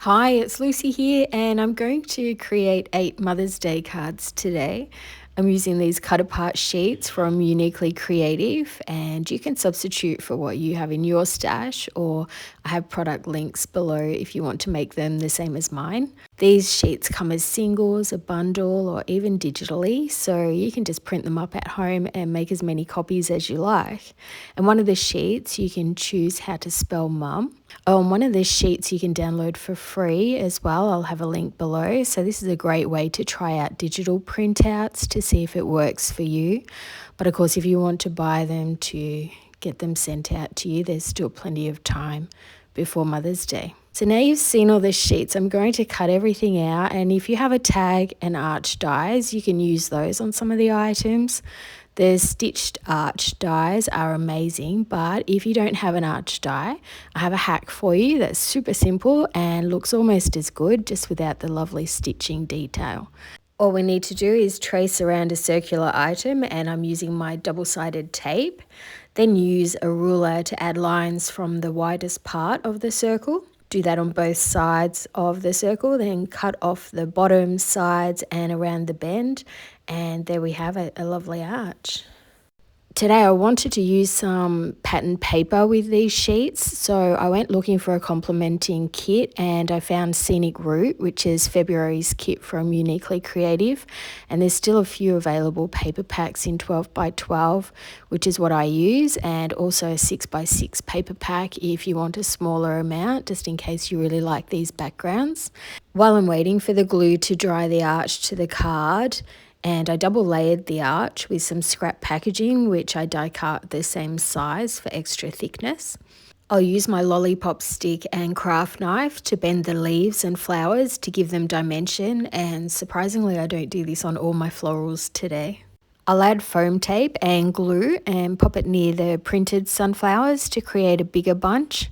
Hi, it's Lucy here, and I'm going to create 8 Mother's Day cards today. I'm using these cut apart sheets from Uniquely Creative, and you can substitute for what you have in your stash, or I have product links below if you want to make them the same as mine. These sheets come as singles, a bundle, or even digitally, so you can just print them up at home and make as many copies as you like. And one of the sheets, you can choose how to spell mum. On one of the sheets you can download for free as well. I'll have a link below. So this is a great way to try out digital printouts to see if it works for you. But of course, if you want to buy them to get them sent out to you, there's still plenty of time before Mother's Day. So now you've seen all the sheets, I'm going to cut everything out, and if you have a tag and arch dies, you can use those on some of the items. The stitched arch dies are amazing, but if you don't have an arch die, I have a hack for you that's super simple and looks almost as good, just without the lovely stitching detail. All we need to do is trace around a circular item, and I'm using my double-sided tape. Then use a ruler to add lines from the widest part of the circle. Do that on both sides of the circle, then cut off the bottom, sides and around the bend, and there we have it, a lovely arch. Today I wanted to use some pattern paper with these sheets, so I went looking for a complementing kit and I found Scenic Route, which is February's kit from Uniquely Creative, and there's still a few available paper packs in 12x12, which is what I use, and also a 6x6 paper pack if you want a smaller amount, just in case you really like these backgrounds. While I'm waiting for the glue to dry the arch to the card, and I double layered the arch with some scrap packaging, which I die cut the same size for extra thickness. I'll use my lollipop stick and craft knife to bend the leaves and flowers to give them dimension, and surprisingly I don't do this on all my florals today. I'll add foam tape and glue and pop it near the printed sunflowers to create a bigger bunch.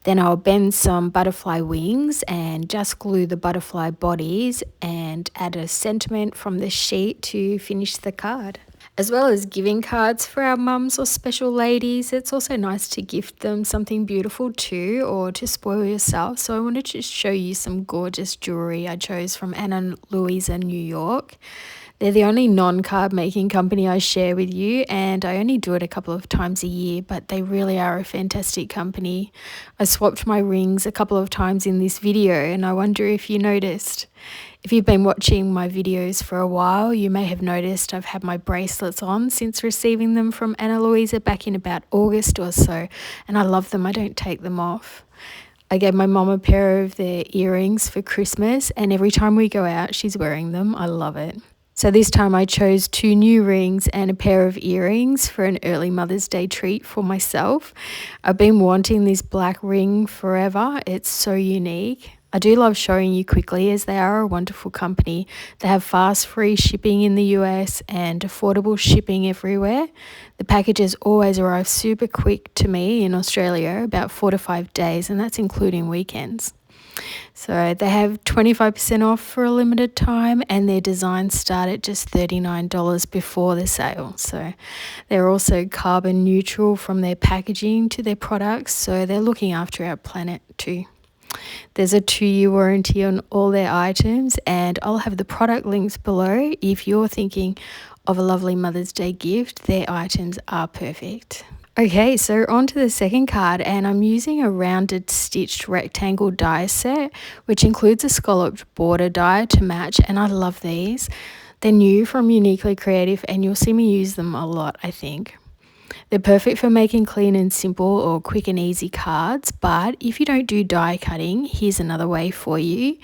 Then I'll bend some butterfly wings and just glue the butterfly bodies and add a sentiment from the sheet to finish the card. As well as giving cards for our mums or special ladies, it's also nice to gift them something beautiful too, or to spoil yourself. So I wanted to show you some gorgeous jewelry I chose from Anna Louisa, New York. They're the only non-card making company I share with you, and I only do it a couple of times a year, but they really are a fantastic company. I swapped my rings a couple of times in this video, and I wonder if you noticed. If you've been watching my videos for a while, you may have noticed I've had my bracelets on since receiving them from Anna Louisa back in about August or so, and I love them. I don't take them off. I gave my mum a pair of their earrings for Christmas, and every time we go out, she's wearing them. I love it. So this time I chose 2 new rings and a pair of earrings for an early Mother's Day treat for myself. I've been wanting this black ring forever. It's so unique. I do love showing you quickly as they are a wonderful company. They have fast free shipping in the US and affordable shipping everywhere. The packages always arrive super quick to me in Australia, about 4 to 5 days, and that's including weekends. So they have 25% off for a limited time, and their designs start at just $39 before the sale. So they're also carbon neutral from their packaging to their products, so they're looking after our planet too. There's a 2-year warranty on all their items, and I'll have the product links below if you're thinking of a lovely Mother's Day gift. Their items are perfect. Okay, so on to the second card, and I'm using a rounded stitched rectangle die set, which includes a scalloped border die to match, and I love these. They're new from Uniquely Creative, and you'll see me use them a lot, I think. They're perfect for making clean and simple or quick and easy cards, but if you don't do die cutting, here's another way for you.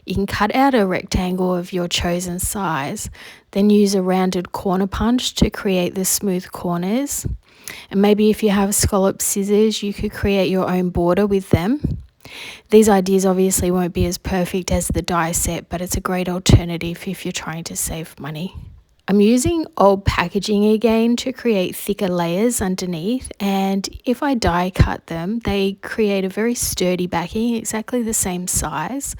You can cut out a rectangle of your chosen size, then use a rounded corner punch to create the smooth corners. And maybe if you have scallop scissors, you could create your own border with them. These ideas obviously won't be as perfect as the die set, but it's a great alternative if you're trying to save money. I'm using old packaging again to create thicker layers underneath, and if I die cut them, they create a very sturdy backing, exactly the same size.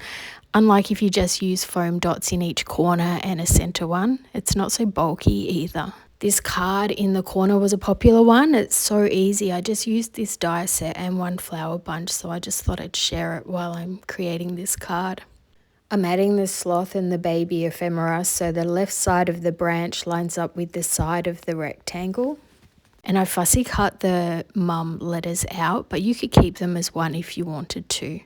Unlike if you just use foam dots in each corner and a center one, it's not so bulky either. This card in the corner was a popular one. It's so easy. I just used this die set and one flower bunch, so I just thought I'd share it while I'm creating this card. I'm adding the sloth and the baby ephemera so the left side of the branch lines up with the side of the rectangle. And I fussy cut the mum letters out, but you could keep them as one if you wanted to.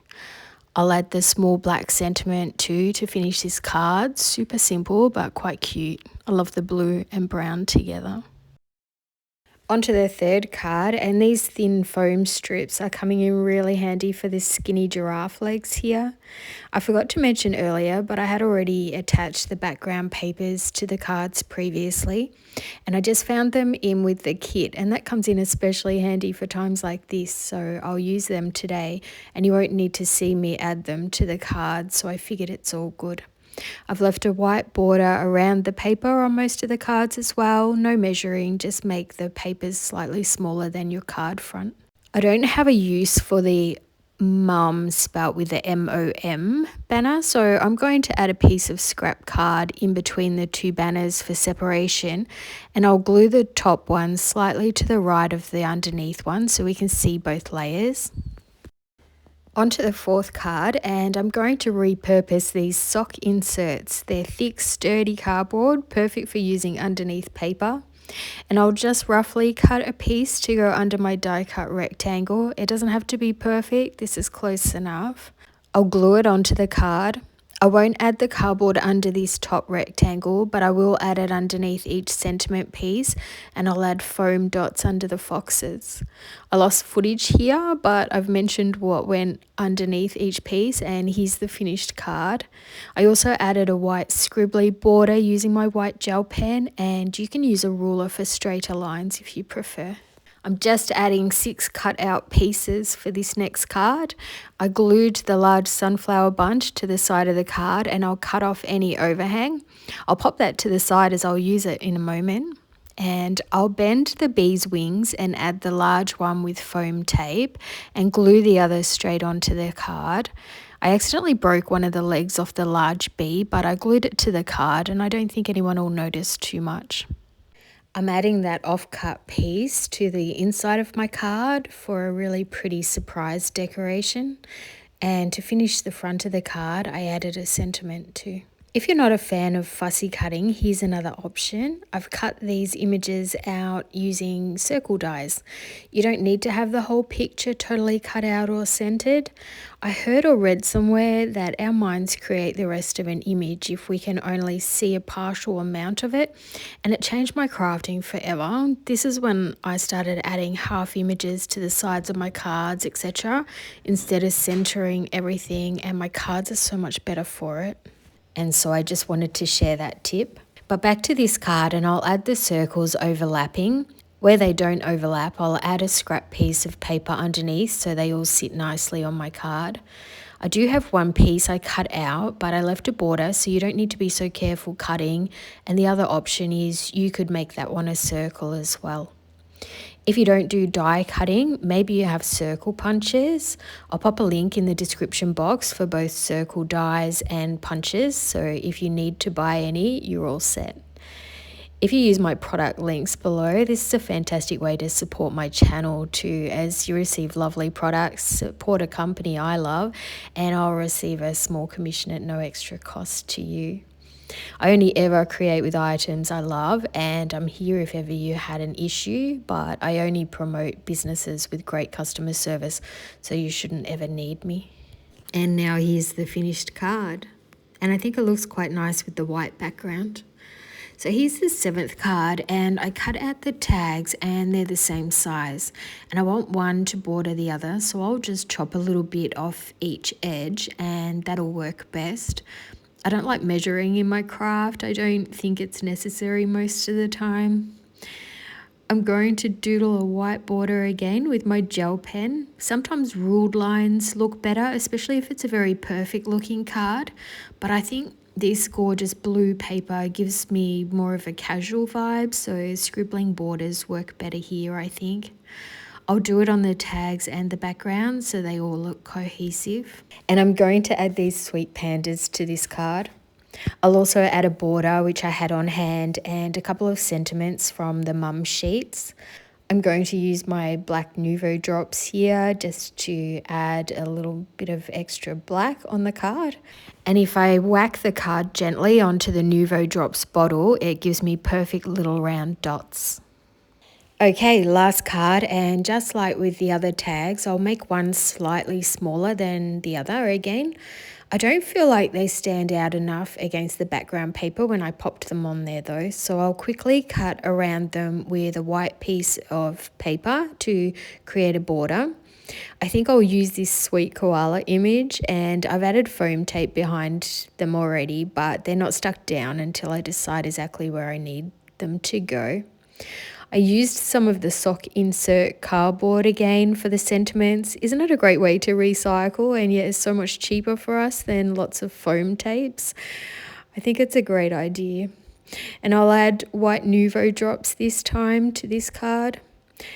I'll add the small black sentiment too to finish this card. Super simple but quite cute. I love the blue and brown together. Onto the third card, and these thin foam strips are coming in really handy for this skinny giraffe legs here. I forgot to mention earlier, but I had already attached the background papers to the cards previously, and I just found them in with the kit, and that comes in especially handy for times like this, so I'll use them today, and you won't need to see me add them to the card, so I figured it's all good. I've left a white border around the paper on most of the cards as well. No measuring, just make the papers slightly smaller than your card front. I don't have a use for the mum spelt with the MOM banner, so I'm going to add a piece of scrap card in between the two banners for separation, and I'll glue the top one slightly to the right of the underneath one so we can see both layers. Onto the fourth card, and I'm going to repurpose these sock inserts. They're thick, sturdy cardboard, perfect for using underneath paper. And I'll just roughly cut a piece to go under my die cut rectangle. It doesn't have to be perfect, this is close enough. I'll glue it onto the card. I won't add the cardboard under this top rectangle, but I will add it underneath each sentiment piece, and I'll add foam dots under the foxes. I lost footage here, but I've mentioned what went underneath each piece, and here's the finished card. I also added a white scribbly border using my white gel pen, and you can use a ruler for straighter lines if you prefer. I'm just adding 6 cut out pieces for this next card. I glued the large sunflower bunch to the side of the card, and I'll cut off any overhang. I'll pop that to the side as I'll use it in a moment. And I'll bend the bee's wings and add the large one with foam tape and glue the other straight onto the card. I accidentally broke one of the legs off the large bee, but I glued it to the card, and I don't think anyone will notice too much. I'm adding that off-cut piece to the inside of my card for a really pretty surprise decoration. And to finish the front of the card, I added a sentiment too. If you're not a fan of fussy cutting, here's another option. I've cut these images out using circle dies. You don't need to have the whole picture totally cut out or centered. I heard or read somewhere that our minds create the rest of an image if we can only see a partial amount of it, and it changed my crafting forever. This is when I started adding half images to the sides of my cards, etc., instead of centering everything, and my cards are so much better for it. And so I just wanted to share that tip. But back to this card, and I'll add the circles overlapping. Where they don't overlap, I'll add a scrap piece of paper underneath so they all sit nicely on my card. I do have one piece I cut out, but I left a border, so you don't need to be so careful cutting. And the other option is you could make that one a circle as well. If you don't do die cutting, maybe you have circle punches. I'll pop a link in the description box for both circle dies and punches, so if you need to buy any, you're all set. If you use my product links below, this is a fantastic way to support my channel too, as you receive lovely products, support a company I love, and I'll receive a small commission at no extra cost to you. I only ever create with items I love, and I'm here if ever you had an issue, but I only promote businesses with great customer service, so you shouldn't ever need me. And now here's the finished card, and I think it looks quite nice with the white background. So here's the 7th card, and I cut out the tags and they're the same size, and I want one to border the other, so I'll just chop a little bit off each edge and that'll work best. I don't like measuring in my craft. I don't think it's necessary most of the time. I'm going to doodle a white border again with my gel pen. Sometimes ruled lines look better, especially if it's a very perfect looking card, but I think this gorgeous blue paper gives me more of a casual vibe, so scribbling borders work better here, I think. I'll do it on the tags and the background so they all look cohesive. And I'm going to add these sweet pandas to this card. I'll also add a border which I had on hand and a couple of sentiments from the mum sheets. I'm going to use my black Nuvo drops here just to add a little bit of extra black on the card. And if I whack the card gently onto the Nuvo drops bottle, it gives me perfect little round dots. Okay, last card, and just like with the other tags, I'll make one slightly smaller than the other again. I don't feel like they stand out enough against the background paper when I popped them on there though, so I'll quickly cut around them with a white piece of paper to create a border. I think I'll use this sweet koala image, and I've added foam tape behind them already, but they're not stuck down until I decide exactly where I need them to go. I used some of the sock insert cardboard again for the sentiments. Isn't it a great way to recycle, and yet it's so much cheaper for us than lots of foam tapes? I think it's a great idea. And I'll add white Nuvo drops this time to this card.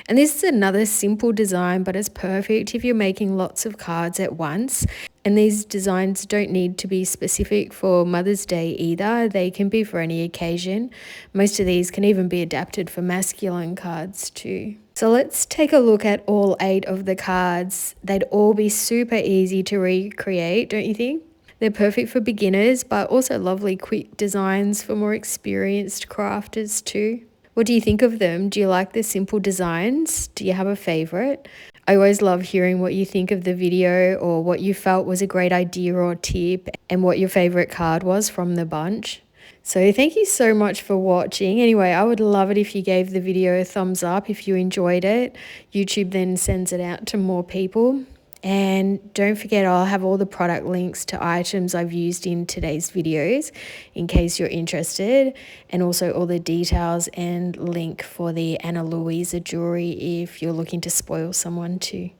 And this is another simple design, but it's perfect if you're making lots of cards at once. And these designs don't need to be specific for Mother's Day either. They can be for any occasion. Most of these can even be adapted for masculine cards too. So let's take a look at all 8 of the cards. They'd all be super easy to recreate, don't you think? They're perfect for beginners, but also lovely quick designs for more experienced crafters too. What do you think of them? Do you like the simple designs? Do you have a favourite? I always love hearing what you think of the video, or what you felt was a great idea or tip, and what your favourite card was from the bunch. So thank you so much for watching. Anyway, I would love it if you gave the video a thumbs up if you enjoyed it. YouTube then sends it out to more people. And don't forget, I'll have all the product links to items I've used in today's videos in case you're interested, and also all the details and link for the Ana Luisa jewelry if you're looking to spoil someone too.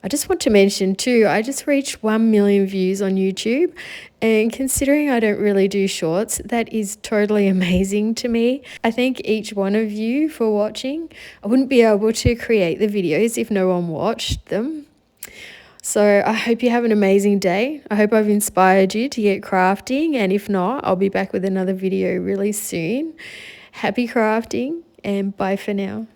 I just want to mention too, I just reached 1 million views on YouTube, and considering I don't really do shorts, that is totally amazing to me. I thank each one of you for watching. I wouldn't be able to create the videos if no one watched them. So I hope you have an amazing day. I hope I've inspired you to get crafting, and if not, I'll be back with another video really soon. Happy crafting, and bye for now.